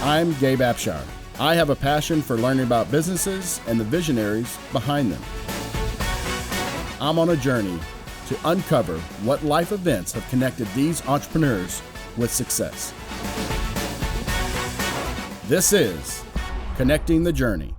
I'm Gabe. I have a passion for learning about businesses and the visionaries behind them. I'm on a journey to uncover what life events have connected these entrepreneurs with success. This is Connecting the Journey.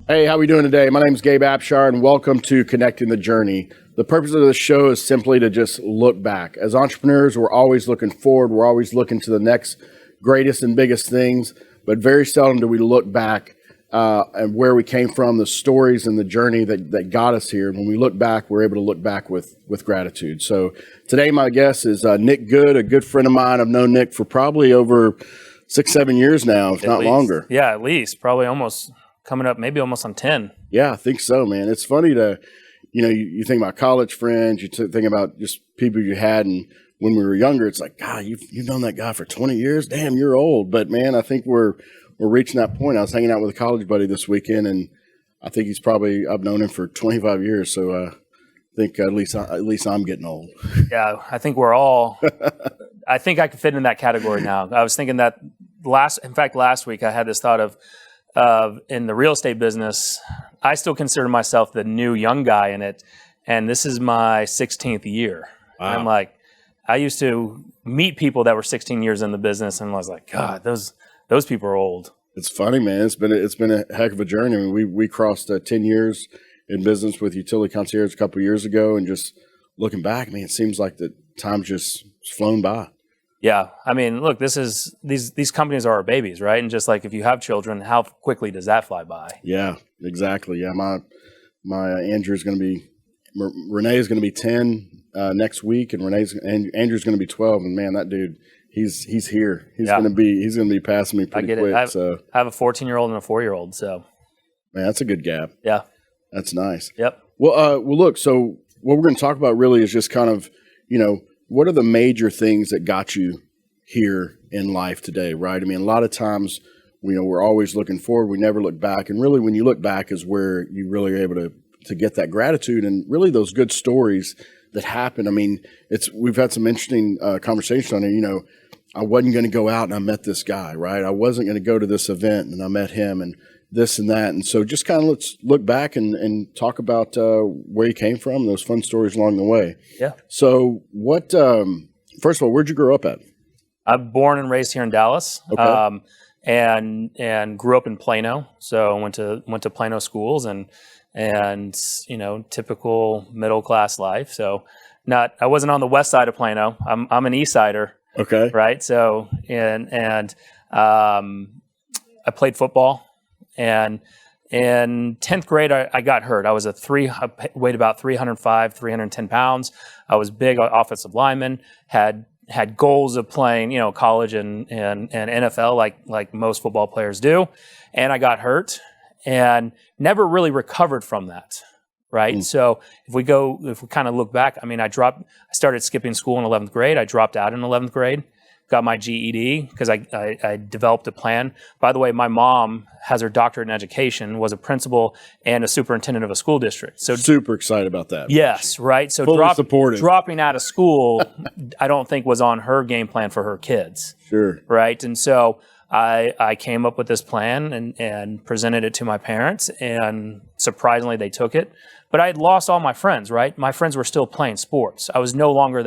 Hey, how we doing today? My name is Gabe and welcome to Connecting the Journey. The purpose of this show is simply to just look back. As entrepreneurs, we're always looking forward. We're always looking to the next greatest and biggest things, but very seldom do we look back and where we came from, the stories and the journey that got us here. When we look back, we're able to look back with gratitude. So today my guest is Nick Good, a good friend of mine. I've known Nick for probably over 6-7 years now, if not longer. Yeah, at least. Probably almost coming up, maybe almost on 10. Yeah, I think so, man. It's funny to, you think about college friends, you think about just people you had, and when we were younger, it's like, God, you've known that guy for 20 years? Damn, you're old. But man, I think we're reaching that point. I was hanging out with a college buddy this weekend, and I think I've known him for 25 years. So I think at least I'm getting old. Yeah, I think we're all, I think I could fit in that category now. I was thinking that last week I had this thought of in the real estate business, I still consider myself the new young guy in it. And this is my 16th year. Wow. I'm like, I used to meet people that were 16 years in the business, and I was like, God, those people are old. It's funny, man. It's been a heck of a journey. I mean, we crossed 10 years in business with Utility Concierge a couple of years ago, and just looking back, I mean, it seems like the time's just flown by. Yeah, I mean, look, these companies are our babies, right? And just like if you have children, how quickly does that fly by? Yeah, exactly. Yeah, my Andrew's going to be, Renee is going to be 10 next week, and Andrew's going to be 12. And man, that dude, he's here. He's going to be passing me pretty quick. I have a 14-year-old and a 4-year-old, so man, that's a good gap. Yeah, that's nice. Yep. Well, look. So what we're going to talk about really is just kind of, what are the major things that got you here in life today, right? I mean, a lot of times, we're always looking forward. We never look back. And really, when you look back is where you really are able to get that gratitude and really those good stories that happen. I mean, we've had some interesting conversations on it. I wasn't going to go out and I met this guy, right? I wasn't going to go to this event and I met him and this and that. And so just kind of let's look back and talk about where you came from, those fun stories along the way. Yeah. So first of all, where'd you grow up at? I'm born and raised here in Dallas. Okay. And grew up in Plano. So I went to Plano schools and typical middle class life. So I wasn't on the west side of Plano. I'm an east sider. Okay. Right. So and I played football, and in 10th grade I got hurt. I weighed about 310 pounds. I was big offensive lineman, had goals of playing, college and NFL like most football players do. And I got hurt and never really recovered from that. Right. So if we kind of look back, I mean, I started skipping school in 11th grade. I dropped out in 11th grade, got my GED because I developed a plan. By the way, my mom has her doctorate in education, was a principal and a superintendent of a school district. So super excited about that. Yes. Right. So dropping out of school, I don't think was on her game plan for her kids. Sure. Right. And so I came up with this plan and presented it to my parents, and surprisingly they took it. But I had lost all my friends, right? My friends were still playing sports. I was no longer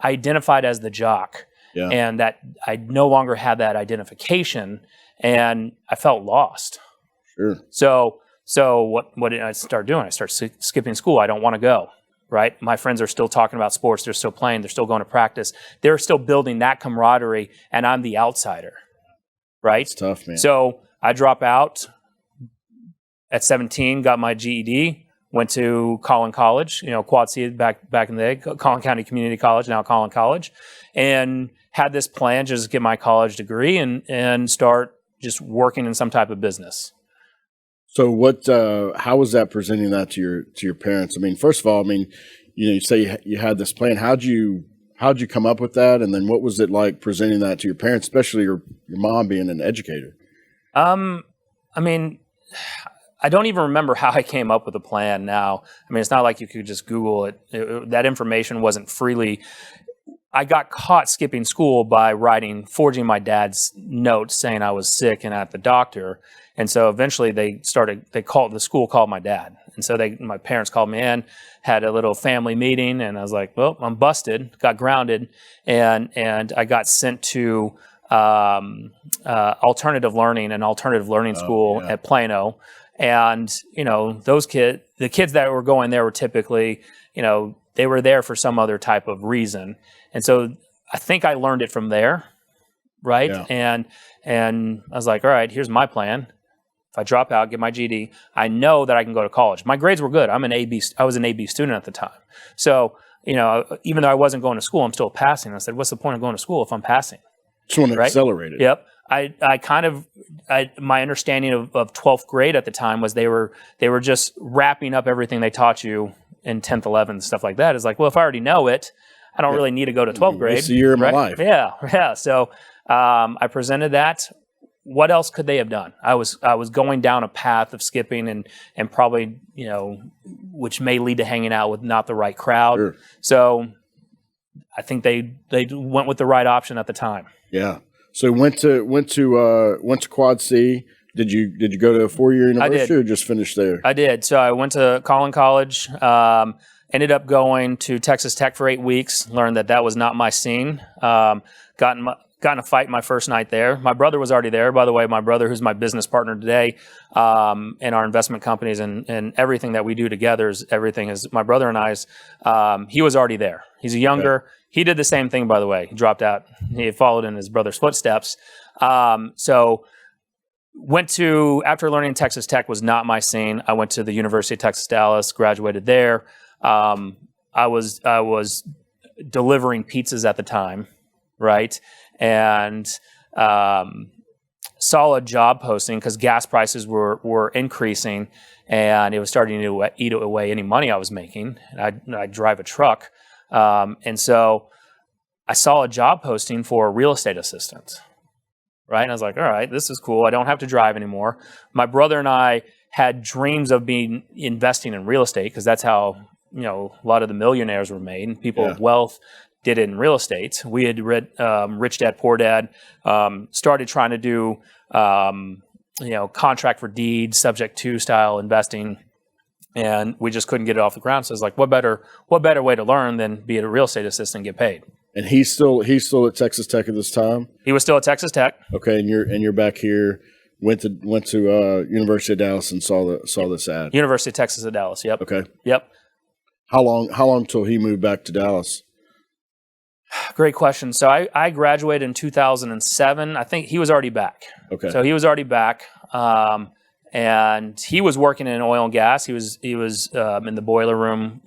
I identified as the jock. Yeah. And that I no longer had that identification, and I felt lost. Sure. So what did I start doing? I started skipping school. I don't want to go, right? My friends are still talking about sports. They're still playing. They're still going to practice. They're still building that camaraderie, and I'm the outsider, right? It's tough, man. So I drop out at 17, got my GED, went to Collin College, Quad C back in the day, Collin County Community College, now Collin College, and had this plan just to get my college degree and start just working in some type of business. So how was that presenting that to your parents? I mean, first of all, you say you had this plan. How'd you come up with that? And then what was it like presenting that to your parents, especially your mom being an educator? I mean, I don't even remember how I came up with a plan now. I mean, it's not like you could just Google it. That information wasn't freely I got caught skipping school by forging my dad's notes saying I was sick and at the doctor. And so eventually the school called my dad. And so my parents called me in, had a little family meeting, and I was like, well, I'm busted, got grounded, and I got sent to alternative learning school at Plano. And, the kids that were going there were typically, they were there for some other type of reason. And so I think I learned it from there, right? Yeah. And I was like, all right, here's my plan. If I drop out, get my GED, I know that I can go to college. My grades were good. I was an AB student at the time. So, even though I wasn't going to school, I'm still passing. I said, what's the point of going to school if I'm passing? Just want to accelerate it. Yep. My understanding of 12th grade at the time was they were just wrapping up everything they taught you in 10th, 11th, stuff like that. It's like, well, if I already know it, I don't really need to go to 12th grade. It's a year of my life. Yeah. So I presented that. What else could they have done? I was going down a path of skipping and probably, which may lead to hanging out with not the right crowd. Sure. So I think they went with the right option at the time. Yeah. So went to Quad C. Did you go to a 4-year university or just finish there? I did. So I went to Collin College. Ended up going to Texas Tech for 8 weeks. Learned that was not my scene. Got in a fight my first night there. My brother was already there. By the way, my brother, who's my business partner today, in our investment companies and everything that we do together is my brother and I's. He was already there. He's a younger. Okay. He did the same thing, by the way. He dropped out. He followed in his brother's footsteps. So after learning Texas Tech was not my scene. I went to the University of Texas Dallas, graduated there. I was delivering pizzas at the time, right? And saw a job posting because gas prices were increasing, and it was starting to eat away any money I was making. And I drive a truck, and so I saw a job posting for a real estate assistant, right? And I was like, all right, this is cool. I don't have to drive anymore. My brother and I had dreams of investing in real estate because that's how a lot of the millionaires were made, and people of wealth did it in real estate. We had read Rich Dad, Poor Dad, started trying to do, contract for deed, subject to style investing, and we just couldn't get it off the ground. So it's like, what better way to learn than be a real estate assistant and get paid? And he's still at Texas Tech at this time? He was still at Texas Tech. Okay, and you're back here. Went to University of Dallas and saw this ad. University of Texas at Dallas. Yep. Okay. Yep. How long till he moved back to Dallas? Great question. So I graduated in 2007. I think he was already back. Okay. So he was already back, and he was working in oil and gas. He was in the boiler room,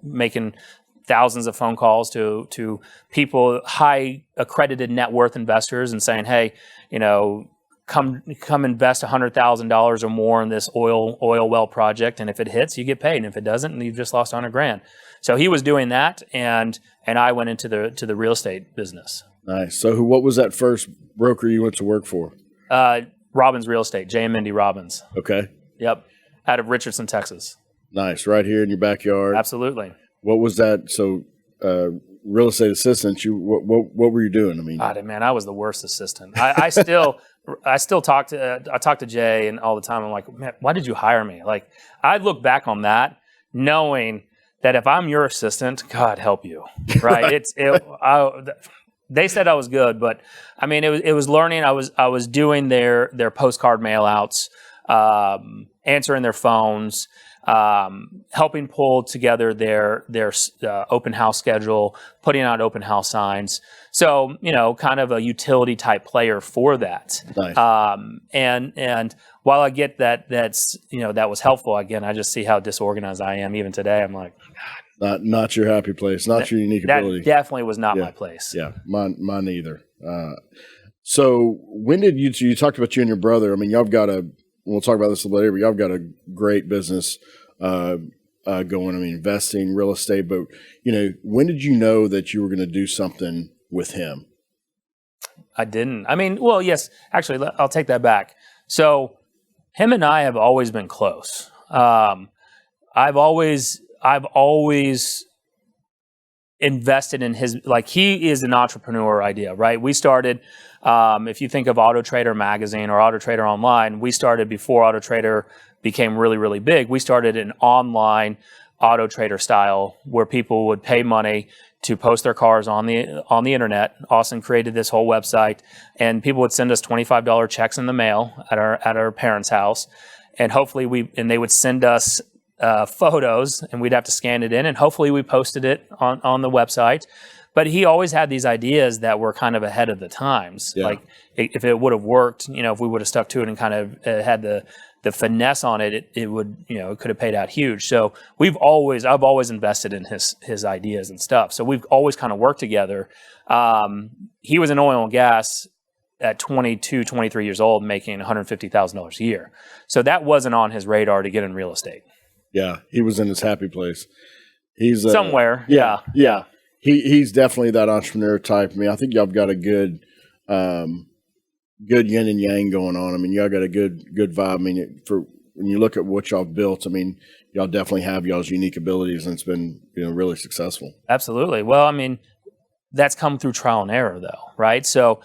making thousands of phone calls to people, high accredited net worth investors, and saying, hey, come invest $100,000 or more in this oil well project, and if it hits, you get paid, and if it doesn't, you've just lost $100,000. So he was doing that, and I went into the real estate business. Nice. So what was that first broker you went to work for? Robbins Real Estate, J. and Mindy Robbins. Okay. Yep, out of Richardson, Texas. Nice, right here in your backyard. Absolutely. What was that? So, real estate assistant. What were you doing? I mean, man, I was the worst assistant. I still talk to Jay and all the time. I'm like, man, why did you hire me? Like, I look back on that knowing that if I'm your assistant, God help you, right? They said I was good, but I mean, it was learning. I was doing their postcard mail outs, answering their phones, helping pull together their open house schedule, putting out open house signs. So, kind of a utility type player for that. Nice. And while I get that that was helpful, again, I just see how disorganized I am even today. I'm like, not your happy place, not your unique ability. That definitely was not my place. Yeah, mine either. So when did you talked about you and your brother? I mean, we'll talk about this a little later, but y'all got a great business going. I mean, investing, real estate. But when did you know that you were going to do something with him? I didn't. I mean, well, yes. Actually, I'll take that back. So him and I have always been close. I've always invested in his, like, he is an entrepreneur idea, right? We started, if you think of Auto Trader magazine or Auto Trader online, we started before Auto Trader became really, really big. We started an online Auto Trader style where people would pay money to post their cars on the internet. Austin created this whole website, and people would send us $25 checks in the mail at our parents' house, and hopefully they would send us photos, and we'd have to scan it in, and hopefully we posted it on the website. But he always had these ideas that were kind of ahead of the times. Yeah. Like, if it would have worked, if we would have stuck to it and kind of had the finesse on it, it would, it could have paid out huge. So I've always invested in his ideas and stuff. So we've always kind of worked together. He was in oil and gas at 22, 23 years old, making $150,000 a year. So that wasn't on his radar to get in real estate. Yeah, he was in his happy place. He's somewhere. Yeah. He's definitely that entrepreneur type. I mean, I think y'all got a good yin and yang going on. I mean, y'all got a good vibe. I mean, for when you look at what y'all built, I mean, y'all definitely have y'all's unique abilities, and it's been really successful. Absolutely. Well, I mean, that's come through trial and error, though, right? So,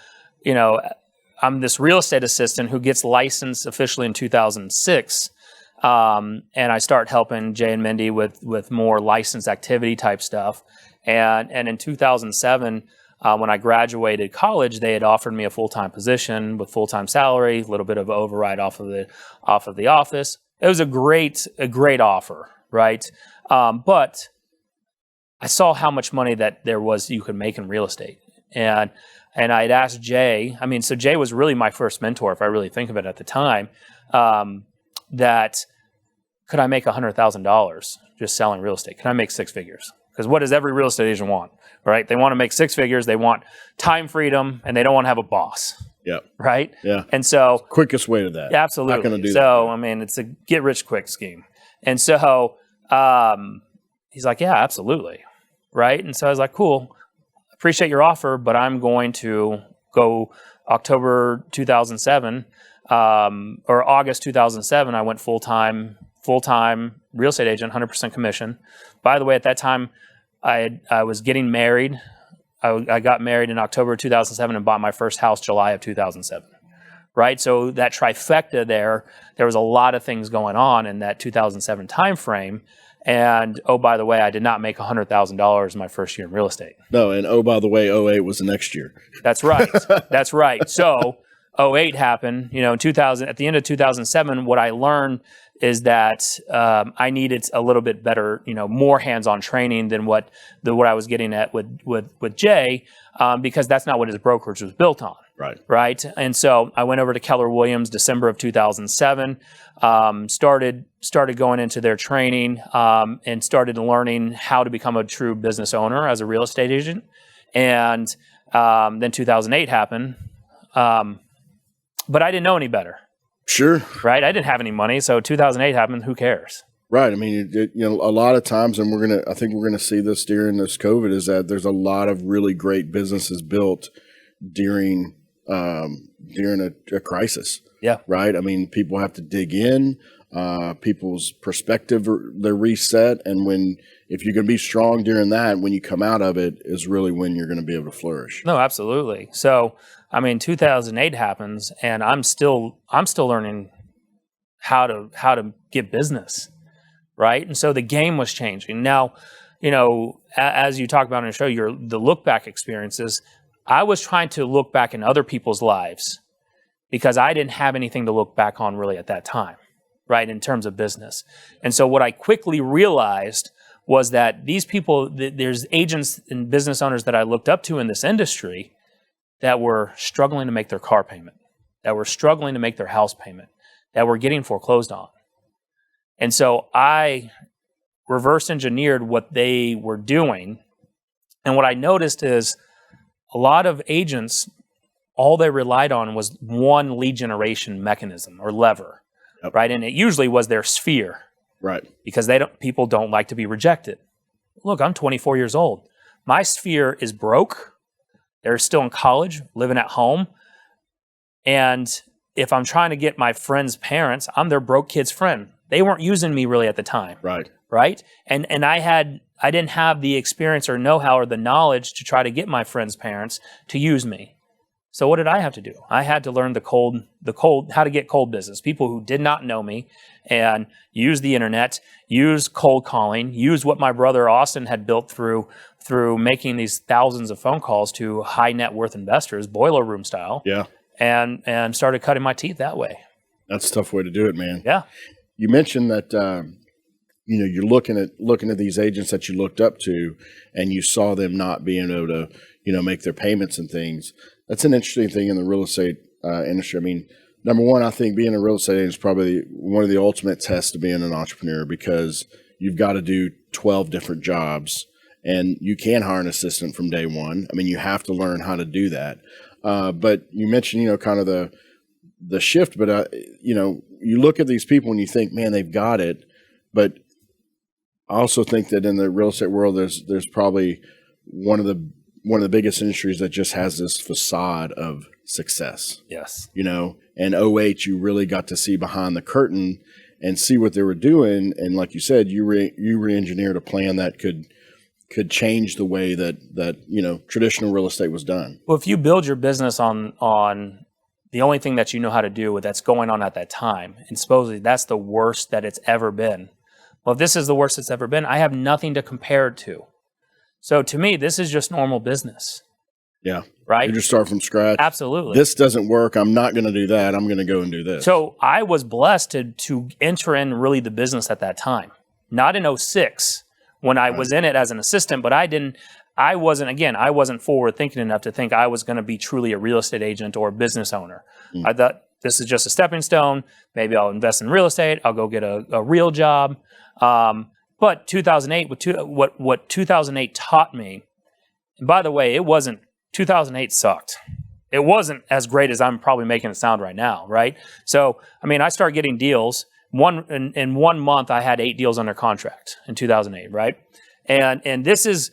I'm this real estate assistant who gets licensed officially in 2006. And I start helping Jay and Mindy with more license activity type stuff. And in 2007, when I graduated college, they had offered me a full-time position with full-time salary, a little bit of override off of the office. It was a great offer, right? But I saw how much money that there was you could make in real estate. And I'd asked Jay, so Jay was really my first mentor, if I really think of it at the time, that could I make $100,000 just selling real estate? Can I make six figures? Because what does every real estate agent want, right? They want to make six figures. They want time freedom, and they don't want to have a boss. Yeah. Right? Yeah. And so quickest way to that. Absolutely. Not going to do that. It's a get rich quick scheme. And so he's like, yeah, absolutely. Right? And so I was like, cool. Appreciate your offer, but I'm going to go October 2007 or August 2007. I went full-time real estate agent, 100% commission. By the way, at that time, I was getting married. I got married in October 2007 and bought my first house July of 2007. Right? So that trifecta there was a lot of things going on in that 2007 timeframe. And, oh, by the way, I did not make $100,000 my first year in real estate. No, and oh, by the way, 08 was the next year. That's right. That's right. So 08 happened, at the end of 2007, what I learned is that I needed a little bit better, more hands-on training than what I was getting at with Jay, because that's not what his brokerage was built on. Right. And so I went over to Keller Williams December of 2007, started going into their training, and started learning how to become a true business owner as a real estate agent. And then 2008 happened, but I didn't know any better. Sure. Right. I didn't have any money. So 2008 happened. Who cares? Right. A lot of times, and I think we're going to see this during this COVID, is that there's a lot of really great businesses built during a crisis. Yeah. Right. People have to dig in. People's perspective, they're reset. And if you're going to be strong during that, when you come out of it is really when you're going to be able to flourish. No, absolutely. So, 2008 happens, and I'm still learning how to get business, right? And so the game was changing. Now, as you talk about in the show, the look back experiences. I was trying to look back in other people's lives because I didn't have anything to look back on really at that time, right? In terms of business. And so what I quickly realized was that these people, there's agents and business owners that I looked up to in this industry that were struggling to make their car payment, that were struggling to make their house payment, that were getting foreclosed on. And so I reverse engineered what they were doing. And what I noticed is a lot of agents, all they relied on was one lead generation mechanism or lever, yep. Right? And it usually was their sphere. Right. Because people don't like to be rejected. Look, I'm 24 years old. My sphere is broke. They're still in college, living at home. And if I'm trying to get my friend's parents, I'm their broke kid's friend. They weren't using me really at the time. Right. right? And I didn't have the experience or know-how or the knowledge to try to get my friends' parents to use me. So what did I have to do? I had to learn how to get cold business. People who did not know me, and use the internet, use cold calling, use what my brother Austin had built through making these thousands of phone calls to high net worth investors, boiler room style. Yeah. And started cutting my teeth that way. That's a tough way to do it, man. Yeah. You mentioned that you're looking at these agents that you looked up to, and you saw them not being able to make their payments and things. That's an interesting thing in the real estate industry. I mean, number one, I think being a real estate agent is probably one of the ultimate tests of being an entrepreneur, because you've got to do 12 different jobs, and you can hire an assistant from day one. I mean, you have to learn how to do that. But you mentioned, kind of the shift, but you look at these people and you think, man, they've got it. But I also think that in the real estate world, there's probably one of the biggest industries that just has this facade of success. Yes. And '08, you really got to see behind the curtain and see what they were doing. And like you said, you re-engineered a plan that could change the way that traditional real estate was done. Well, if you build your business on the only thing that you know how to do with that's going on at that time, and supposedly that's the worst that it's ever been. Well, if this is the worst it's ever been, I have nothing to compare it to. So to me, this is just normal business. Yeah. Right? You just start from scratch. Absolutely. This doesn't work. I'm not going to do that. I'm going to go and do this. So I was blessed to enter in really the business at that time. Not in '06 when I was in it as an assistant, but I wasn't forward thinking enough to think I was going to be truly a real estate agent or a business owner. I thought this is just a stepping stone. Maybe I'll invest in real estate. I'll go get a real job. But 2008, what 2008 taught me, and by the way, 2008 sucked. It wasn't as great as I'm probably making it sound right now, right? So, I mean, I started getting deals. In 1 month, I had 8 deals under contract in 2008, right? And this is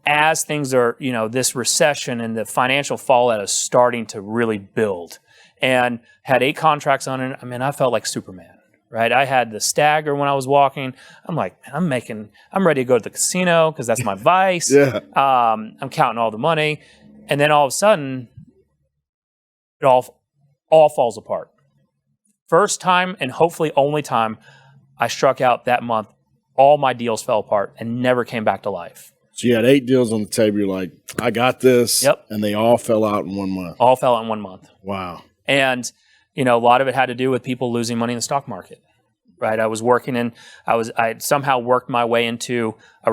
as things are, this recession and the financial fallout is starting to really build. And had 8 contracts on it. I mean, I felt like Superman, right? I had the stagger when I was walking. I'm like, I'm ready to go to the casino because that's my vice. Yeah. I'm counting all the money. And then all of a sudden, it all falls apart. First time and hopefully only time I struck out that month, all my deals fell apart and never came back to life. So you had 8 deals on the table. You're like, I got this. Yep. And they all fell out in 1 month. All fell out in 1 month. Wow. And, a lot of it had to do with people losing money in the stock market, right? I was working I had somehow worked my way into a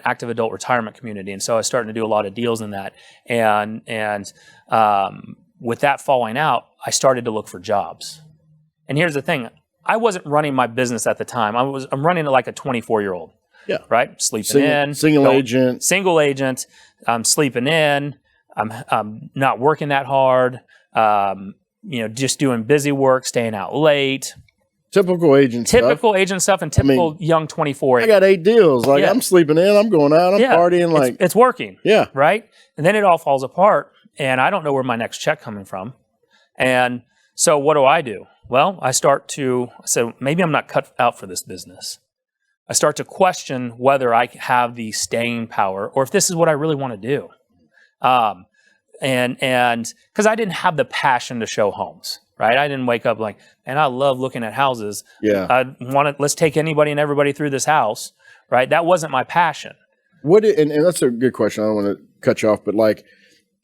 active adult retirement community. And so I was starting to do a lot of deals in that. And with that falling out, I started to look for jobs. And here's the thing. I wasn't running my business at the time. I'm running it like a 24-year-old. Yeah. Right? Sleeping in. Single agent. Single agent. I'm sleeping in. I'm not working that hard. Just doing busy work, staying out late. Typical agent stuff and typical young 24. I got 8 deals. Like, I'm sleeping in. I'm going out. I'm partying. Like, it's working. Yeah. Right? And then it all falls apart. And I don't know where my next check coming from. And so what do? Well, I so maybe I'm not cut out for this business. I start to question whether I have the staying power or if this is what I really want to do. And because I didn't have the passion to show homes, right? I didn't wake up like, and I love looking at houses. Yeah. Let's take anybody and everybody through this house, right? That wasn't my passion. And that's a good question. I don't want to cut you off, but like,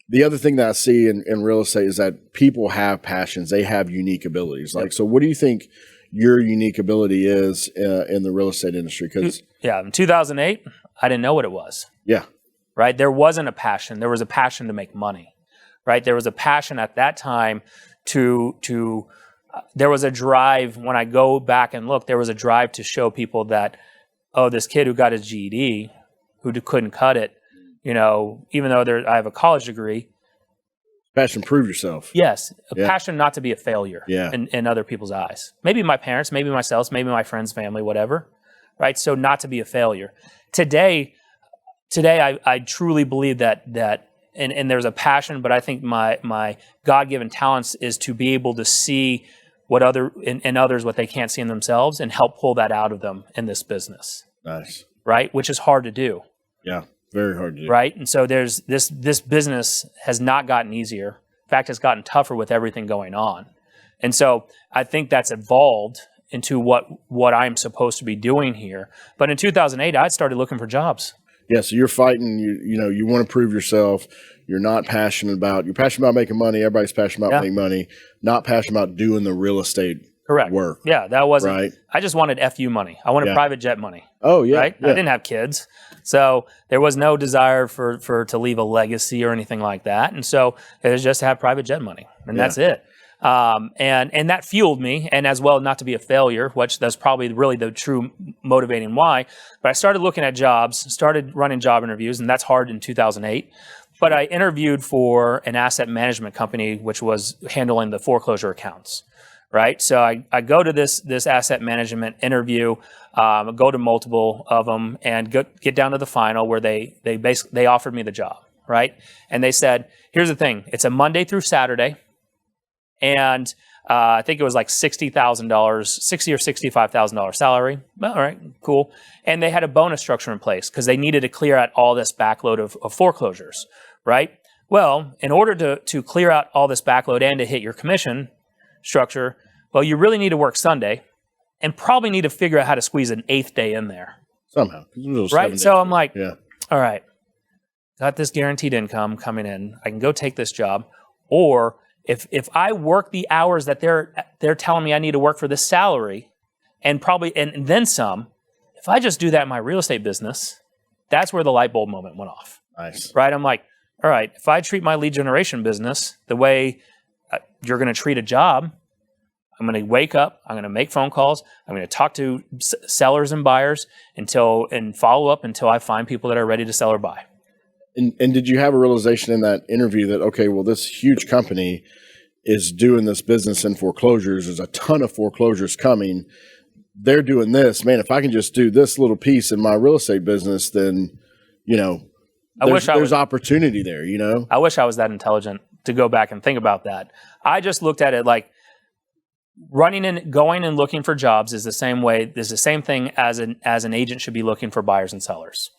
the other thing that I see in real estate is that people have passions. They have unique abilities. Like, so what do you think your unique ability is in the real estate industry? Because in 2008, I didn't know what it was. Yeah. Right. There wasn't a passion. There was a passion to make money. Right. There was a passion at that time there was a drive. When I go back and look, there was a drive to show people that, this kid who got his GED, who couldn't cut it, even though I have a college degree. Passion to prove yourself. Yes. Passion not to be a failure in other people's eyes. Maybe my parents, maybe myself, maybe my friends, family, whatever. Right. So not to be a failure. Today I truly believe that and there's a passion, but I think my God-given talents is to be able to see what in others what they can't see in themselves and help pull that out of them in this business. Nice. right? Which is hard to do. Yeah. Very hard to do. Right. And so there's this business has not gotten easier. In fact, it's gotten tougher with everything going on. And so I think that's evolved into what I'm supposed to be doing here. But in 2008, I started looking for jobs. Yeah, so you're fighting, you want to prove yourself. You're passionate about making money. Everybody's passionate about making money, not passionate about doing the real estate Correct. work. Yeah, that wasn't right. I just wanted FU money. I wanted private jet money. Oh, yeah. Right? Yeah. I didn't have kids. So there was no desire to leave a legacy or anything like that. And so it was just to have private jet money. And that's it. And that fueled me, and as well not to be a failure, which that's probably really the true motivating why. But I started looking at jobs, started running job interviews, and that's hard in 2008. But I interviewed for an asset management company, which was handling the foreclosure accounts, right? So I go to this asset management interview, go to multiple of them, and get down to the final where they offered me the job, right? And they said, here's the thing, it's a Monday through Saturday. And I think it was like $60,000, $60,000 or $65,000 salary. Well, all right, cool. And they had a bonus structure in place because they needed to clear out all this backload of foreclosures, right? Well, in order to clear out all this backload and to hit your commission structure, well, you really need to work Sunday and probably need to figure out how to squeeze an 8th day in there. Somehow. Right? So I'm like, all right, got this guaranteed income coming in. I can go take this job. Or if I work the hours that they're telling me I need to work for this salary and then some, if I just do that in my real estate business, that's where the light bulb moment went off. Nice. Right? I'm like, all right, if I treat my lead generation business the way you're going to treat a job, I'm going to wake up, I'm going to make phone calls, I'm going to talk to sellers and buyers and follow up until I find people that are ready to sell or buy. And did you have a realization in that interview that, okay, well, this huge company is doing this business in foreclosures. There's a ton of foreclosures coming. They're doing this. Man, if I can just do this little piece in my real estate business, then, there's opportunity there, I wish I was that intelligent to go back and think about that. I just looked at it like going and looking for jobs is the same way. There's the same thing as an agent should be looking for buyers and sellers.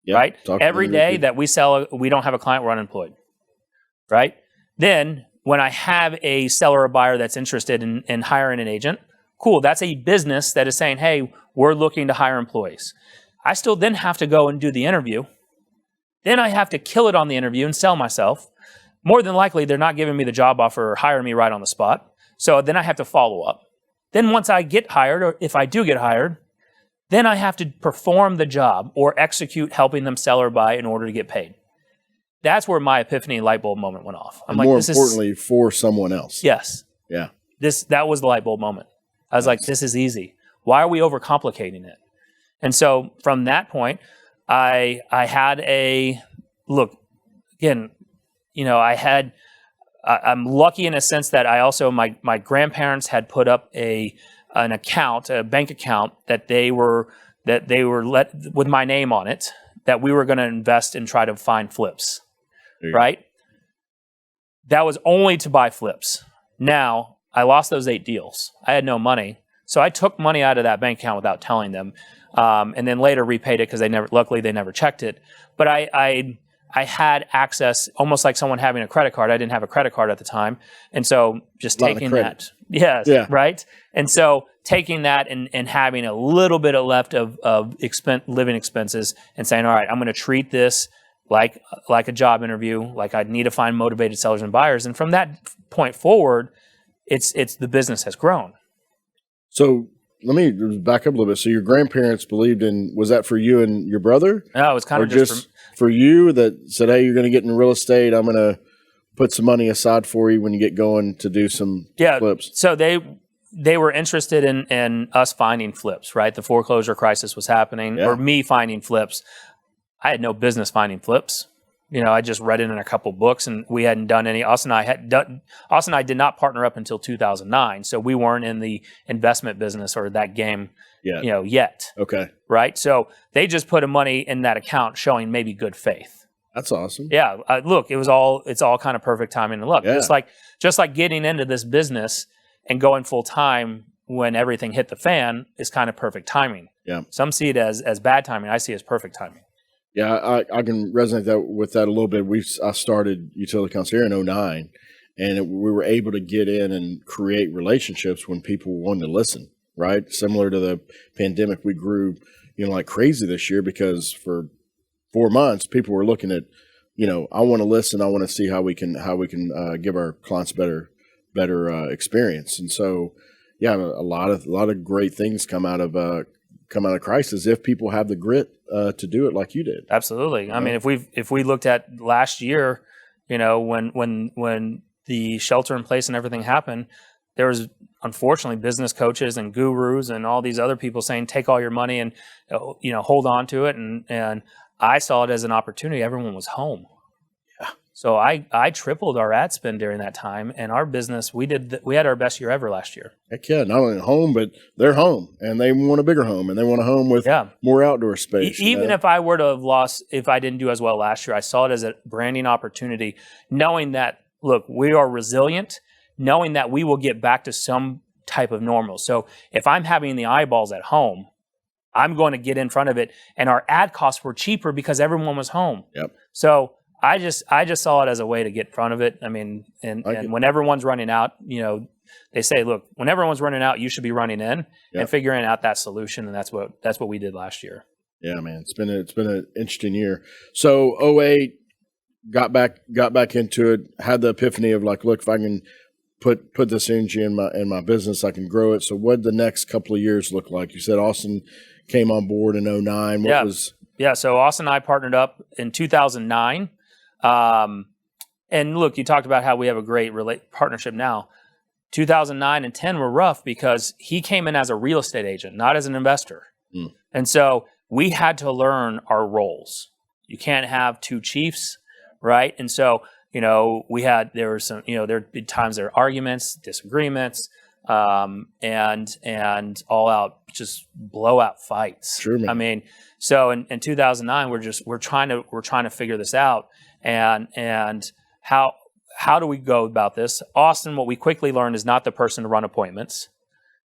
Yep, right? Every day that we sell, we don't have a client, we're unemployed. Right? Then when I have a seller or buyer that's interested in hiring an agent, cool. That's a business that is saying, hey, we're looking to hire employees. I still then have to go and do the interview. Then I have to kill it on the interview and sell myself. More than likely, they're not giving me the job offer or hiring me right on the spot. So then I have to follow up. Then once I get hired, or if I do get hired, then I have to perform the job or execute helping them sell or buy in order to get paid. That's where my epiphany light bulb moment went off. I'm like, more importantly, for someone else. Yes. Yeah. That was the light bulb moment. I was like, this is easy. Why are we overcomplicating it? And so from that point, I had a look again. I'm lucky in a sense that I also my grandparents had put up a bank account that they were let with my name on it, that we were going to invest and try to find flips, right? That was only to buy flips. Now I lost those 8 deals. I had no money, so I took money out of that bank account without telling them, and then later repaid it because luckily they never checked it. But I had access, almost like someone having a credit card. I didn't have a credit card at the time. And so just taking that. Yes, yeah. Right? And so taking that and having a little bit left of living expenses and saying, all right, I'm going to treat this like a job interview, like I need to find motivated sellers and buyers. And from that point forward, it's the business has grown. So let me back up a little bit. So your grandparents believed was that for you and your brother? No, it was kind of just for you that said, hey, you're going to get in real estate. I'm going to put some money aside for you when you get going to do some flips. So they were interested in us finding flips, right? The foreclosure crisis was happening, or me finding flips. I had no business finding flips. I just read it in a couple books, and we hadn't done any. Austin and I did not partner up until 2009, so we weren't in the investment business or that game, yet. Okay. Right. So they just put money in that account, showing maybe good faith. That's awesome. Yeah. Look, it's all kind of perfect timing and luck. Yeah. Just like getting into this business and going full time when everything hit the fan is kind of perfect timing. Yeah. Some see it as bad timing. I see it as perfect timing. Yeah, I can resonate with that a little bit. I started Utility Council here in '09, and we were able to get in and create relationships when people wanted to listen, right? Similar to the pandemic, we grew, like crazy this year because for 4 months, people were looking at, I want to listen. I want to see how we can give our clients better experience. And so, yeah, a lot of great things come out of crisis if people have the grit to do it like you did. Absolutely. I mean, if we looked at last year, when the shelter in place and everything happened, there was unfortunately business coaches and gurus and all these other people saying, take all your money and, hold on to it. And I saw it as an opportunity. Everyone was home. Yeah. So I tripled our ad spend during that time, and our business, we had our best year ever last year. Heck yeah, not only home, but they're home, and they want a bigger home, and they want a home with more outdoor space. Even if I were to have lost, if I didn't do as well last year, I saw it as a branding opportunity, knowing that, look, we are resilient, knowing that we will get back to some type of normal. So if I'm having the eyeballs at home, I'm going to get in front of it, and our ad costs were cheaper because everyone was home. Yep. So I just saw it as a way to get in front of it. I mean, and when everyone's running out, they say, look, when everyone's running out, you should be running in and figuring out that solution. And that's what we did last year. Yeah, man, it's been an interesting year. So '08, got back into it, had the epiphany of like, look, if I can put this energy in my business, I can grow it. So what did the next couple of years look like? You said Austin came on board in '09. So Austin and I partnered up in 2009. And look, you talked about how we have a great partnership now. 2009 and 10 were rough because he came in as a real estate agent, not as an investor. Mm. And so we had to learn our roles. You can't have two chiefs, right? And so, there were some, there'd be times there were arguments, disagreements, and all out, just blowout fights. True, man. I mean, so in 2009, we're trying to figure this out. And how do we go about this? Austin, what we quickly learned, is not the person to run appointments.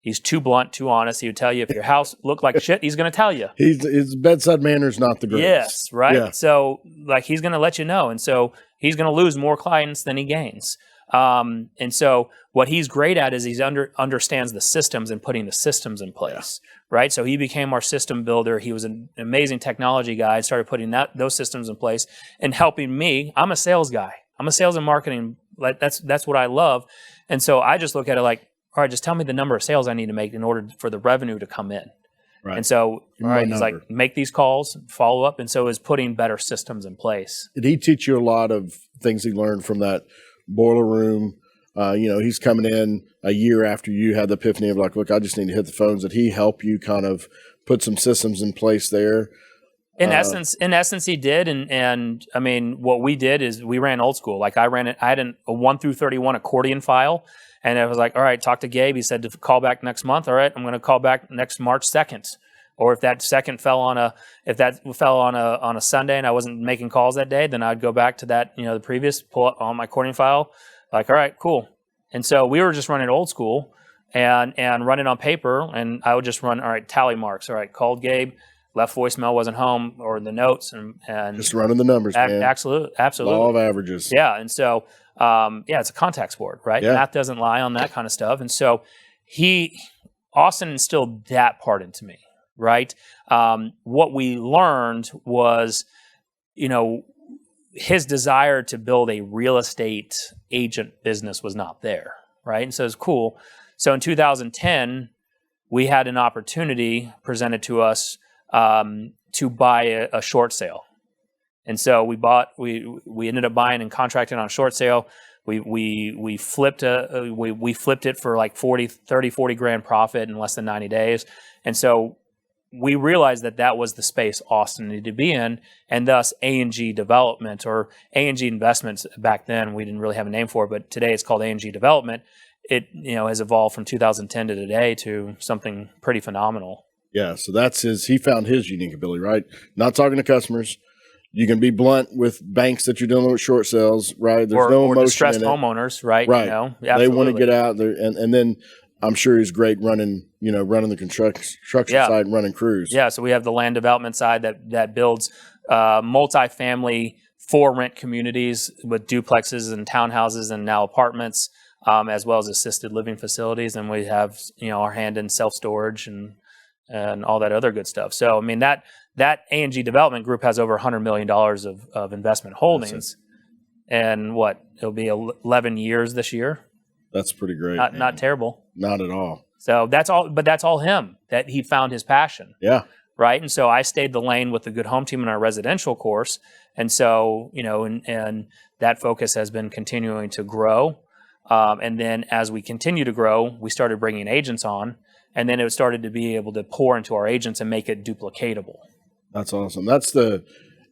He's too blunt, too honest. He would tell you if your house looked like shit, he's going to tell you. His bedside manner is not the greatest. Yes, right? Yeah. So, he's going to let you know. And so he's going to lose more clients than he gains. And so what he's great at is he understands the systems and putting the systems in place, right? So he became our system builder. He was an amazing technology guy and started putting those systems in place and helping me. I'm a sales guy. I'm a sales and marketing. That's what I love. And so I just look at it like, all right, just tell me the number of sales I need to make in order for the revenue to come in. Right. And so, he's like, make these calls, follow up. And so is putting better systems in place. Did he teach you a lot of things he learned from that boiler room? He's coming in a year after you had the epiphany of like, look, I just need to hit the phones. Did he help you kind of put some systems in place there? In essence, he did. And I mean, what we did is we ran old school. Like I had a 1 through 31 accordion file. And I was like, all right, talk to Gabe. He said to call back next month. All right, I'm going to call back next March 2nd. Or if that second fell on a Sunday and I wasn't making calls that day, then I'd go back to that, the previous, pull up on my accordion file. Like, all right, cool. And so we were just running old school and running on paper. And I would just run, all right, tally marks. All right, called Gabe, left voicemail, wasn't home, or the notes. And just running the numbers, man. Absolutely. Law of averages. Yeah. And so, it's a contact sport, right? Yeah. Math doesn't lie on that kind of stuff. And so Austin instilled that part into me, right? What we learned was, his desire to build a real estate agent business was not there, right? And so it's cool. So in 2010, we had an opportunity presented to us to buy a short sale. And so we ended up buying and contracting on a short sale. We flipped it for like 40 grand profit in less than 90 days. And so we realized that was the space Austin needed to be in, and thus A&G Development, or A&G Investments. Back then, we didn't really have a name for it, but today it's called A&G Development. It has evolved from 2010 to today to something pretty phenomenal. Yeah, so he found his unique ability, right? Not talking to customers. You can be blunt with banks that you're dealing with short sales, right? There's no emotion distressed in it. homeowners, right? Right. They want to get out there, and then I'm sure he's great running the construction side and running crews. Yeah, so we have the land development side that builds multifamily for rent communities with duplexes and townhouses and now apartments, as well as assisted living facilities. And we have, our hand in self-storage and all that other good stuff. So, I mean, that A&G development group has over $100 million of investment holdings. And it'll be 11 years this year. That's pretty great. Not terrible. Not at all. So that's all him, that he found his passion. Yeah. Right. And so I stayed the lane with the Good Home Team in our residential course. And so, and that focus has been continuing to grow. And then as we continue to grow, we started bringing agents on, and then it started to be able to pour into our agents and make it duplicatable. That's awesome. That's when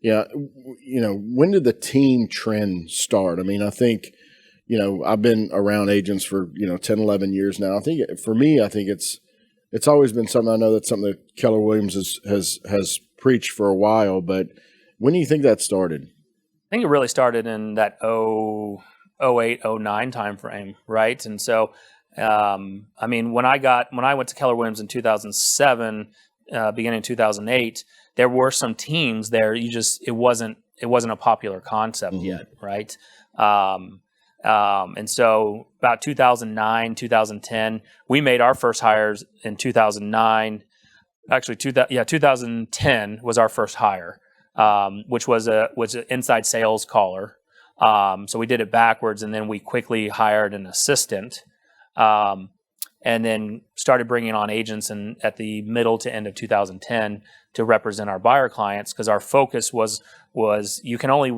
did the team trend start? I mean, I think, I've been around agents for, 10, 11 years now. I think for me, it's always been something. I know that's something that Keller Williams has preached for a while, but when do you think that started? I think it really started in that 08, 09 timeframe, right? And so, I mean, when I went to Keller Williams in 2007, beginning of 2008, there were some teams there. It wasn't a popular concept yet, right? And so about 2009, 2010, we made our first hires in 2009. Actually, 2010 was our first hire, which was an inside sales caller. So we did it backwards, and then we quickly hired an assistant, and then started bringing on agents at the middle to end of 2010 to represent our buyer clients, because our focus was you can only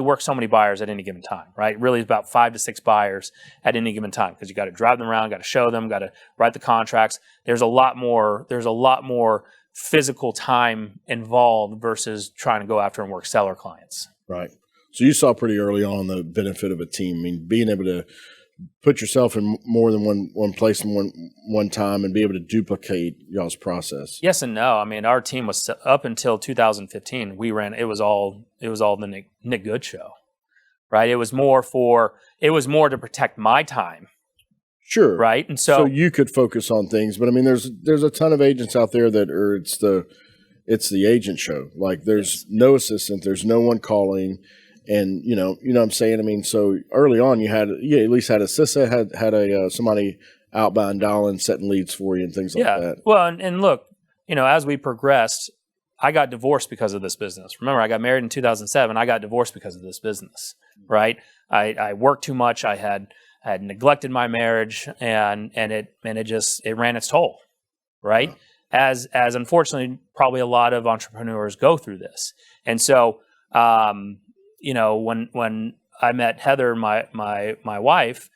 work so many buyers at any given time, right? Really, it's about 5 to 6 buyers at any given time, because you got to drive them around, got to show them, got to write the contracts. There's a lot more physical time involved versus trying to go after and work seller clients. Right. So you saw pretty early on the benefit of a team. I mean, being able to put yourself in more than one place in one time and be able to duplicate y'all's process. Yes and no. I mean, our team was up until 2015. It was all the Nick Good show, right? It was more to protect my time. Sure. Right. And so you could focus on things, but I mean, there's a ton of agents out there it's the agent show. Like there's no assistant, there's no one calling. And you know what I'm saying? I mean, so early on you at least had a assistant, had somebody outbound dialing, setting leads for you and things like that. Well, and look, as we progressed, I got divorced because of this business. Remember, I got married in 2007. I got divorced because of this business, right? I worked too much. I had neglected my marriage, and it ran its toll, right? Yeah. As unfortunately, probably a lot of entrepreneurs go through this. And so, when I met Heather, my wife,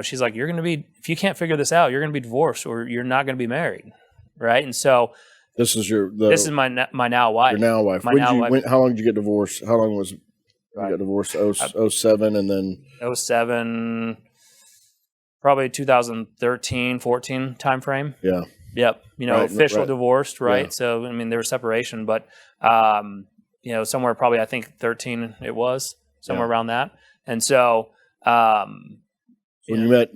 she's like, if you can't figure this out, you're going to be divorced or you're not going to be married. Right. And so this is my now wife. Your now wife. How long did you get divorced? How long was you got divorced? 07 and then 07, probably 2013, 14 timeframe. Yeah. Yep. Official divorced. Right. Yeah. So, I mean, there was separation, but, somewhere probably, I think 13 it was, somewhere around that. And so, when you met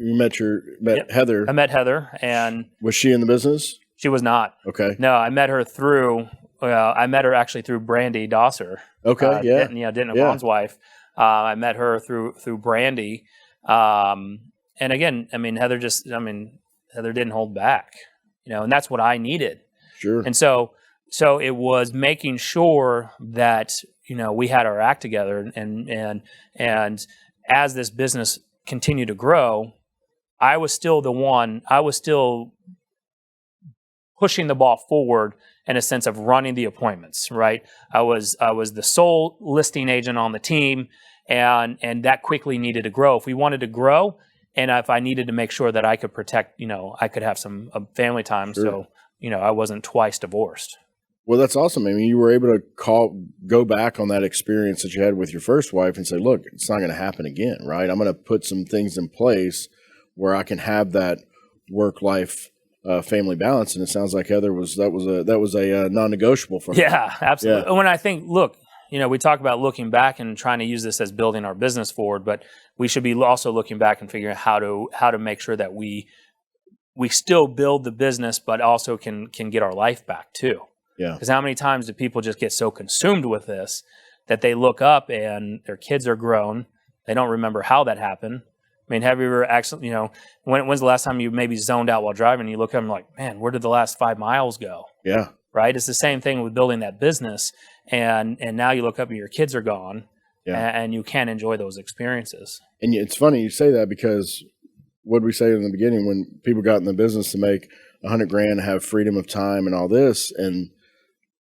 Heather. I met Heather, and was she in the business? She was not. Okay. No, I met her actually through Brandy Dosser. Okay. Denton and Vaughn's wife. I met her through Brandy. And again, I mean, Heather didn't hold back, and that's what I needed. Sure. And so it was making sure that, we had our act together, and as this business continued to grow, I was still pushing the ball forward in a sense of running the appointments, right? I was the sole listing agent on the team, and that quickly needed to grow. If we wanted to grow, and if I needed to make sure that I could protect, I could have some family time, sure. So, I wasn't twice divorced. Well, that's awesome. I mean, you were able to go back on that experience that you had with your first wife and say, look, it's not going to happen again, right? I'm going to put some things in place where I can have that work-life family balance. And it sounds like Heather that was a non-negotiable for her. Yeah, absolutely. Yeah. When I think, look, we talk about looking back and trying to use this as building our business forward, but we should be also looking back and figuring out how to make sure that we still build the business, but also can get our life back too. Yeah. Because how many times do people just get so consumed with this that they look up and their kids are grown, they don't remember how that happened. I mean, have you ever actually, when's the last time you maybe zoned out while driving and you look up and like, man, where did the last 5 miles go? Yeah. Right? It's the same thing with building that business. And now you look up and your kids are gone, and you can't enjoy those experiences. And it's funny you say that, because what did we say in the beginning when people got in the business to make $100,000, have freedom of time and all this? And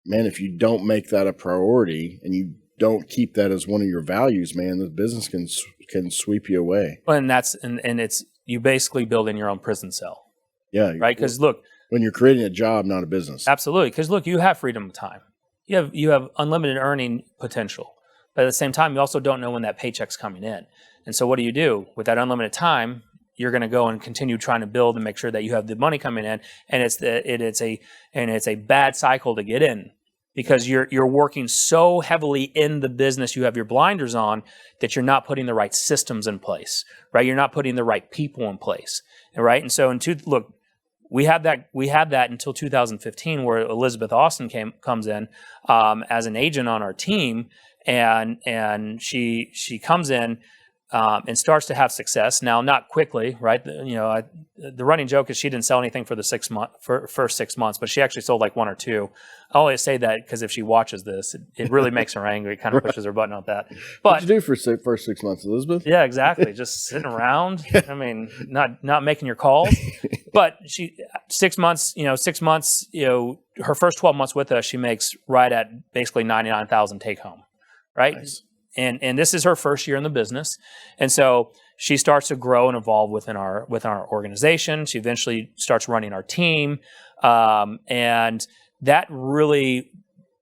man, if you don't make that a priority and you don't keep that as one of your values, man, the business can sweep you away. And it's you basically build in your own prison cell. Yeah. Right? Because look, when you're creating a job, not a business. Absolutely. Because look, you have freedom of time. You have unlimited earning potential. But at the same time, you also don't know when that paycheck's coming in. And so what do? With that unlimited time, you're going to go and continue trying to build and make sure that you have the money coming in. And it's a bad cycle to get in, because you're working so heavily in the business, you have your blinders on, that you're not putting the right systems in place, right? You're not putting the right people in place, right? And so look, we had that until 2015, where Elizabeth Austin comes in as an agent on our team, and she comes in and starts to have success. Now, not quickly, right? The running joke is she didn't sell anything for the first 6 months, but she actually sold like 1 or 2. I only say that because if she watches this, it really makes her angry. It kind of pushes her button out that. But what'd you do for first 6 months, Elizabeth? Yeah, exactly. Just sitting around. I mean, not making your calls. But 6 months. Her first 12 months with us, she makes right at basically $99,000 take home, right? Nice. And this is her first year in the business, and so she starts to grow and evolve within our organization. She eventually starts running our team, and that really,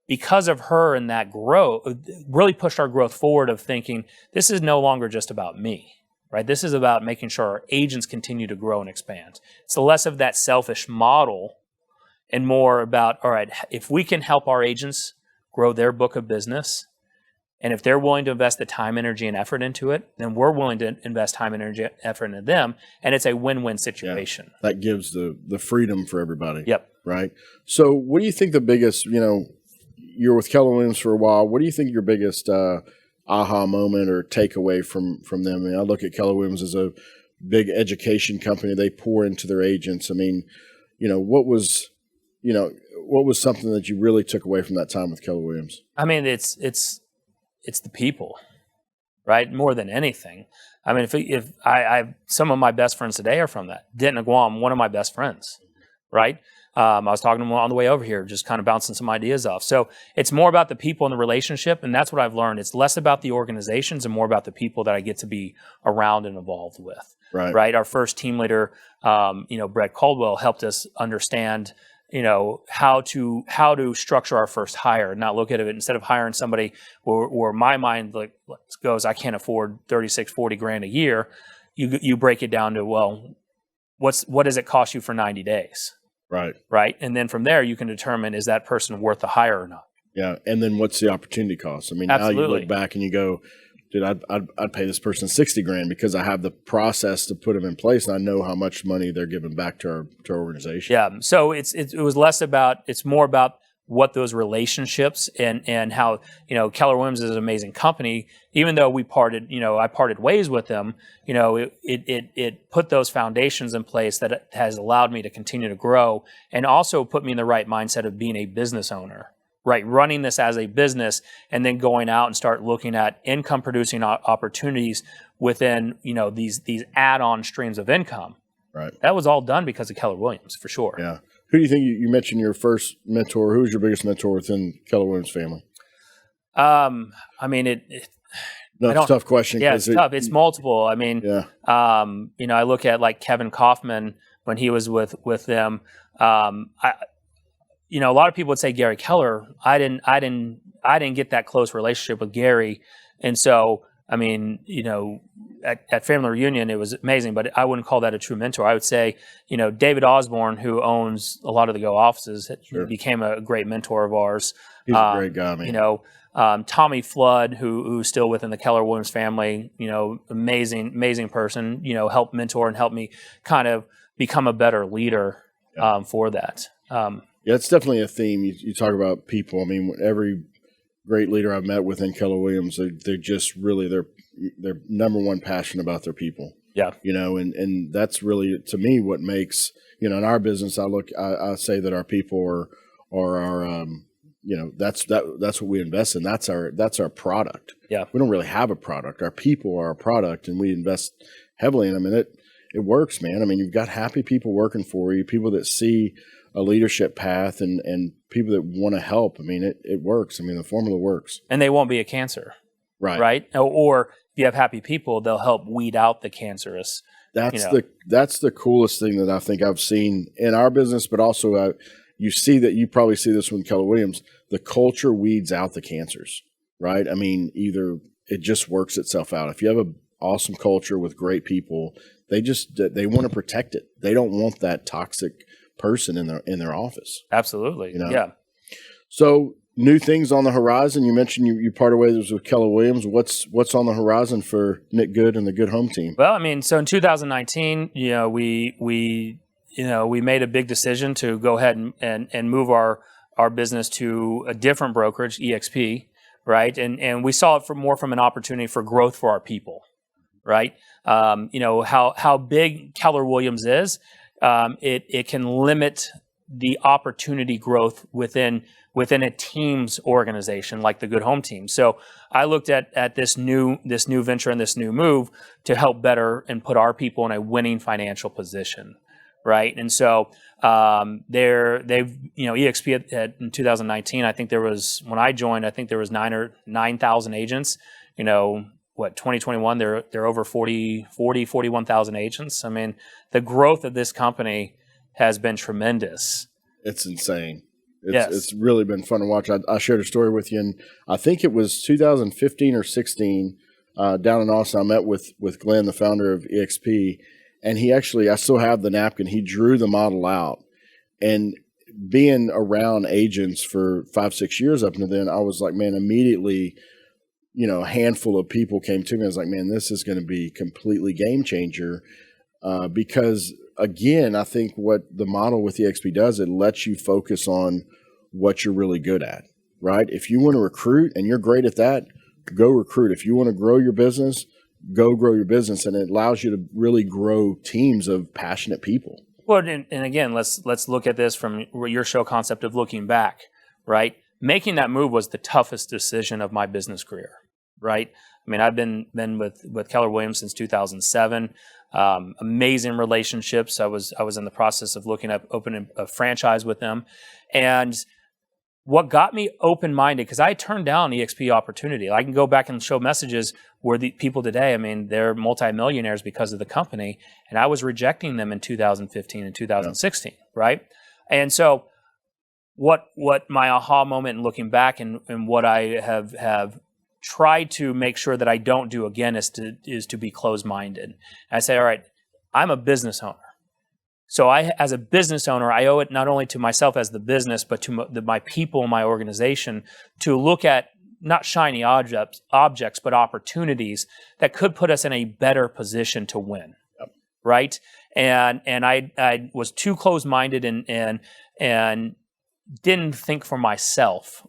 because of her and that growth, really pushed our growth forward of thinking, this is no longer just about me, right? This is about making sure our agents continue to grow and expand. It's less of that selfish model and more about, all right, if we can help our agents grow their book of business, and if they're willing to invest the time, energy, and effort into it, then we're willing to invest time, energy, effort into them, and it's a win-win situation. Yeah, that gives the freedom for everybody. Yep. Right. So what do you think the biggest, you're with Keller Williams for a while. What do you think your biggest aha moment or takeaway from them? I mean, I look at Keller Williams as a big education company. They pour into their agents. I mean, what was something that you really took away from that time with Keller Williams? I mean, it's the people, right? More than anything. I mean, if I some of my best friends today are from that. Denton Aguam, one of my best friends, right? I was talking to him on the way over here, just kind of bouncing some ideas off. So it's more about the people and the relationship, and that's what I've learned. It's less about the organizations and more about the people that I get to be around and involved with. Right? Our first team leader, Brett Caldwell, helped us understand, how to structure our first hire and not look at it instead of hiring somebody where my mind goes, I can't afford $36-40 a year. You break it down to, well, what does it cost you for 90 days? Right. And then from there, you can determine, is that person worth the hire or not? Yeah. And then what's the opportunity cost? I mean, Absolutely. Now you look back and you go, dude, I'd pay this person $60,000 because I have the process to put them in place and I know how much money they're giving back to our organization. Yeah. So it was less about, it's more about what those relationships and how, Keller Williams is an amazing company. Even though I parted ways with them, it put those foundations in place that has allowed me to continue to grow and also put me in the right mindset of being a business owner, right? Running this as a business and then going out and start looking at income producing opportunities within, these add-on streams of income. Right. That was all done because of Keller Williams, for sure. Yeah. Who do you think you mentioned your first mentor? Who was your biggest mentor within Keller Williams family? I mean, it's a tough question. Yeah, it's tough. It's multiple. I mean, yeah. I look at like Kevin Kaufman when he was with them. A lot of people would say Gary Keller. I didn't get that close relationship with Gary, and so I mean, at family reunion, it was amazing, but I wouldn't call that a true mentor. I would say, David Osborne, who owns a lot of the Go offices, Sure. became a great mentor of ours. He's a great guy, man. Tommy Flood, who's still within the Keller Williams family, amazing person, helped mentor and help me kind of become a better leader for that. Yeah, it's definitely a theme. You talk about people. I mean, every great leader I've met within Keller Williams, they're just really they're number one passion about their people. Yeah. And that's really, to me, what makes, in our business, I say that our people are our, that's what we invest in. That's our product. Yeah. We don't really have a product. Our people are our product, and we invest heavily in them. And it works, man. I mean, you've got happy people working for you, people that see a leadership path, and people that want to help. I mean, it works. I mean, the formula works. And they won't be a cancer. Right. Or if you have happy people, they'll help weed out the cancerous. That's the coolest thing that I think I've seen in our business, but also you probably see this with Keller Williams. The culture weeds out the cancers, right? I mean, either it just works itself out. If you have an awesome culture with great people, they want to protect it. They don't want that toxic person in their office. Absolutely. Yeah. So new things on the horizon. You mentioned you parted ways with Keller Williams. What's on the horizon for Nick Good and the Good Home team? Well, I mean, so in 2019, we made a big decision to go ahead and move our business to a different brokerage, EXP, right? And we saw it more from an opportunity for growth for our people, right? How big Keller Williams is, it can limit the opportunity growth within a team's organization like the Good Home team. So I looked at this new venture and this new move to help better and put our people in a winning financial position, right? And so EXP in 2019, I think when I joined, I think there was 9,000 agents. 2021, they're over 41,000 agents. I mean, the growth of this company has been tremendous. It's insane. Yes. It's really been fun to watch. I shared a story with you, and I think it was 2015 or 16 down in Austin. I met with Glenn, the founder of EXP, and I still have the napkin. He drew the model out, and being around agents for 5-6 years up until then, I was like, man, immediately, a handful of people came to me. I was like, man, this is going to be completely game changer because, again, I think what the model with EXP does, it lets you focus on what you're really good at, right? If you want to recruit and you're great at that, go recruit. If you want to grow your business, go grow your business. And it allows you to really grow teams of passionate people. Well, and again, let's look at this from your show concept of looking back, right? Making that move was the toughest decision of my business career, right? I mean, I've been with Keller Williams since 2007. Amazing relationships. I was in the process of looking at opening a franchise with them, and what got me open-minded, because I turned down EXP opportunity. I can go back and show messages where the people today, I mean, they're multimillionaires because of the company, and I was rejecting them in 2015 and 2016, right? And so what my aha moment in looking back and what I have tried to make sure that I don't do again is to be closed-minded. I say, all right, I'm a business owner. So as a business owner, I owe it not only to myself as the business, but to my people in my organization to look at not shiny objects, but opportunities that could put us in a better position to win, right? And I was too closed-minded and didn't think for myself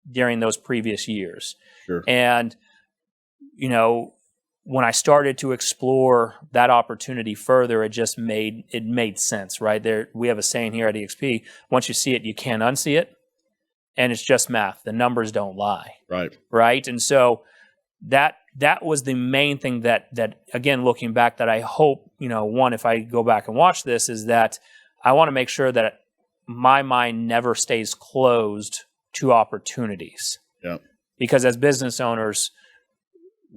during those previous years. Sure. And, when I started to explore that opportunity further, it made sense, right? We have a saying here at EXP, once you see it, you can't unsee it. And it's just math. The numbers don't lie. Right. Right. And so that was the main thing that again, looking back, that I hope, one, if I go back and watch this, is that I want to make sure that my mind never stays closed to opportunities. Yeah. Because as business owners,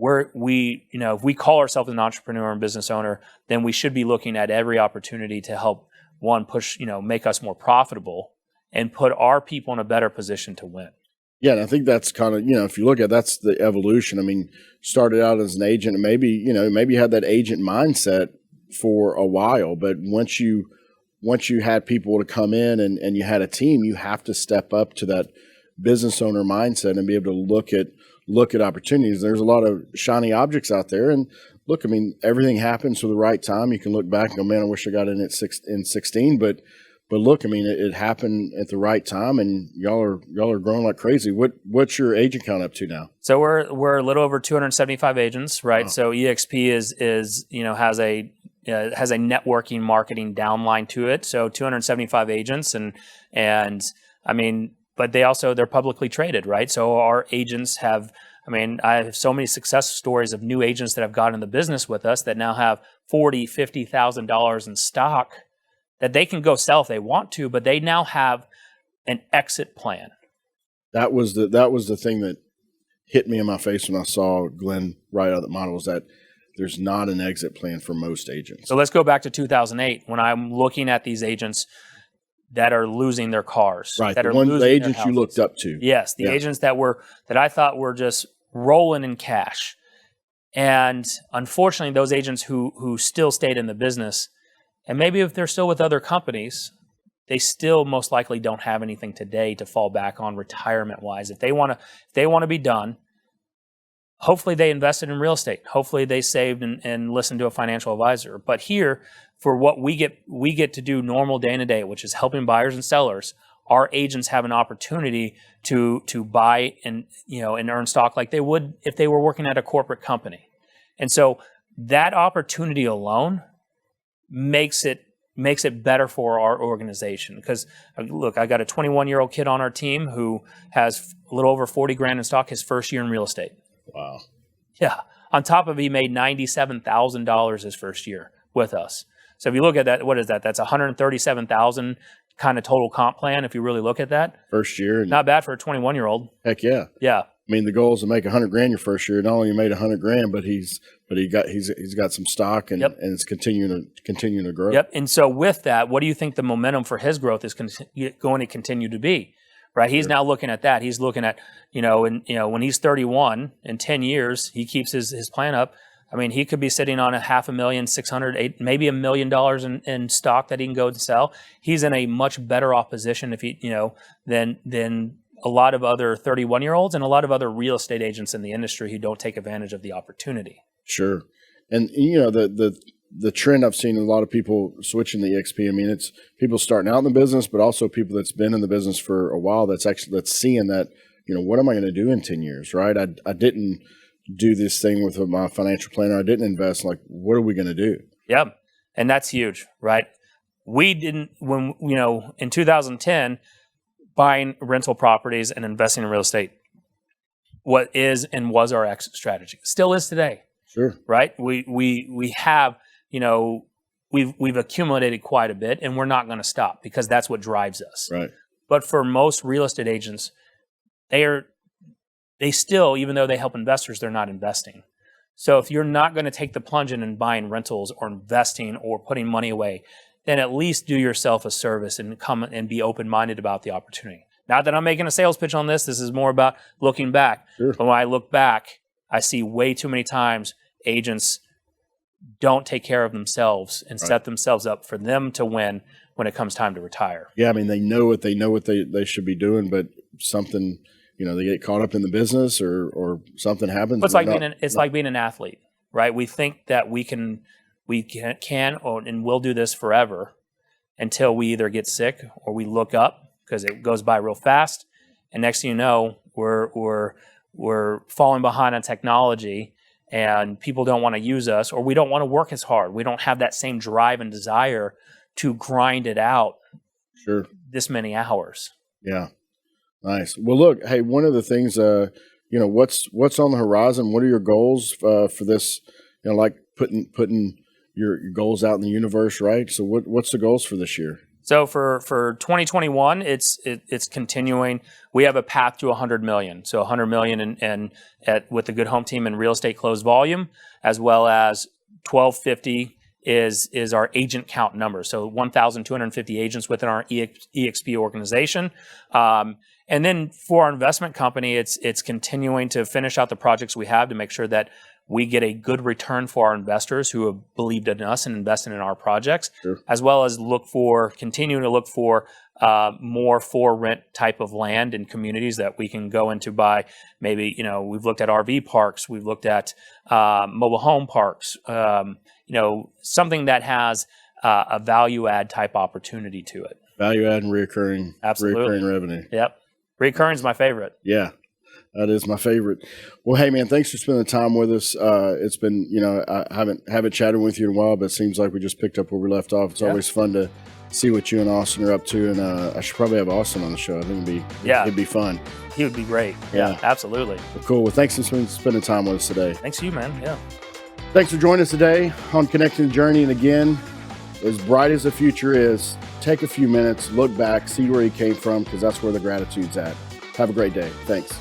if we call ourselves an entrepreneur and business owner, then we should be looking at every opportunity to help, one, push, make us more profitable and put our people in a better position to win. Yeah, and I think that's kind of, if you look at, that's the evolution. I mean, started out as an agent and maybe you had that agent mindset for a while, but once you had people to come in and you had a team, you have to step up to business owner mindset and be able to look at opportunities. There's a lot of shiny objects out there, and look, I mean, everything happens for the right time. You can look back and go, man, I wish I got in in 16, but look, I mean, it happened at the right time, and y'all are growing like crazy. What's your agent count up to now? So we're a little over 275 agents, right? Wow. So EXP is has a networking marketing downline to it. So 275 agents, and I mean, but they're publicly traded, right? So our agents have. I mean, I have so many success stories of new agents that have gotten in the business with us that now have $40,000-$50,000 in stock that they can go sell if they want to, but they now have an exit plan. That was the thing that hit me in my face when I saw Glenn write out the model, was that there's not an exit plan for most agents. So let's go back to 2008 when I'm looking at these agents that are losing their cars. Right, that the agents you looked up to. Yes, the agents that I thought were just rolling in cash. And unfortunately, those agents who still stayed in the business, and maybe if they're still with other companies, they still most likely don't have anything today to fall back on retirement-wise. If they want to be done, hopefully they invested in real estate. Hopefully they saved and listened to a financial advisor. But here, for what we get to do normal day to day, which is helping buyers and sellers, our agents have an opportunity to buy and earn stock like they would if they were working at a corporate company. And so that opportunity alone makes it better for our organization. Because look, I got a 21-year-old kid on our team who has a little over 40 grand in stock his first year in real estate. Wow. Yeah. On top of he made $97,000 his first year with us. So if you look at that, what is that? That's $137,000 kind of total comp plan. If you really look at that, first year, not bad for a 21-year-old. Heck yeah. Yeah. I mean, the goal is to make $100 grand your first year. Not only made $100 grand, but he's got some stock and it's continuing to grow. Yep. And so with that, what do you think the momentum for his growth is going to continue to be? Right. He's now looking at that. He's looking at when he's 31 in 10 years, he keeps his plan up. I mean, he could be sitting on $500,000, maybe $1 million in stock that he can go and sell. He's in a much better off position than a lot of other 31-year-olds and a lot of other real estate agents in the industry who don't take advantage of the opportunity. Sure. And the trend I've seen in a lot of people switching to EXP, I mean, it's people starting out in the business, but also people that's been in the business for a while that's seeing that, what am I going to do in 10 years, right? I didn't do this thing with my financial planner. I didn't invest. Like, what are we going to do? Yeah. And that's huge, right? We didn't, in 2010, buying rental properties and investing in real estate, what is and was our exit strategy. Still is today. Sure. Right? We have, we've accumulated quite a bit, and we're not going to stop because that's what drives us. Right. But for most real estate agents, they still, even though they help investors, they're not investing. So if you're not going to take the plunge in and buying rentals or investing or putting money away, then at least do yourself a service and come and be open-minded about the opportunity. Not that I'm making a sales pitch on this. This is more about looking back. Sure. But when I look back, I see way too many times agents don't take care of themselves and set themselves up for them to win when it comes time to retire. Yeah, I mean, they know what they should be doing, but something, they get caught up in the business or something happens. It's like being an athlete, right? We think that we can and will do this forever until we either get sick or we look up because it goes by real fast, and next thing you know, we're falling behind on technology, and people don't want to use us, or we don't want to work as hard. We don't have that same drive and desire to grind it out. Sure. This many hours. Yeah. Nice. Well, look, hey, one of the things, what's on the horizon? What are your goals for this? Like putting your goals out in the universe, right? So what's the goals for this year? So for 2021, it's continuing. We have a path to 100 million. So 100 million with the Good Home Team and real estate closed volume, as well as 1250 is our agent count number. So 1,250 agents within our EXP organization. And then for our investment company, it's continuing to finish out the projects we have to make sure that we get a good return for our investors who have believed in us and invested in our projects, Sure. as well as continuing to look for more for rent type of land in communities that we can go into by maybe, we've looked at RV parks, we've looked at mobile home parks, something that has a value add type opportunity to it. Value add and reoccurring revenue. Yep. Reoccurring is my favorite. Yeah, that is my favorite. Well, hey man, thanks for spending the time with us. It's been, I haven't chatted with you in a while, but it seems like we just picked up where we left off. It's always fun to see what you and Austin are up to, and I should probably have Austin on the show. I think it'd be fun. He would be great. Yeah, absolutely. Well, cool. Well, thanks for spending time with us today. Thanks to you, man. Yeah. Thanks for joining us today on Connecting the Journey. And again, as bright as the future is, take a few minutes, look back, see where you came from, because that's where the gratitude's at. Have a great day. Thanks.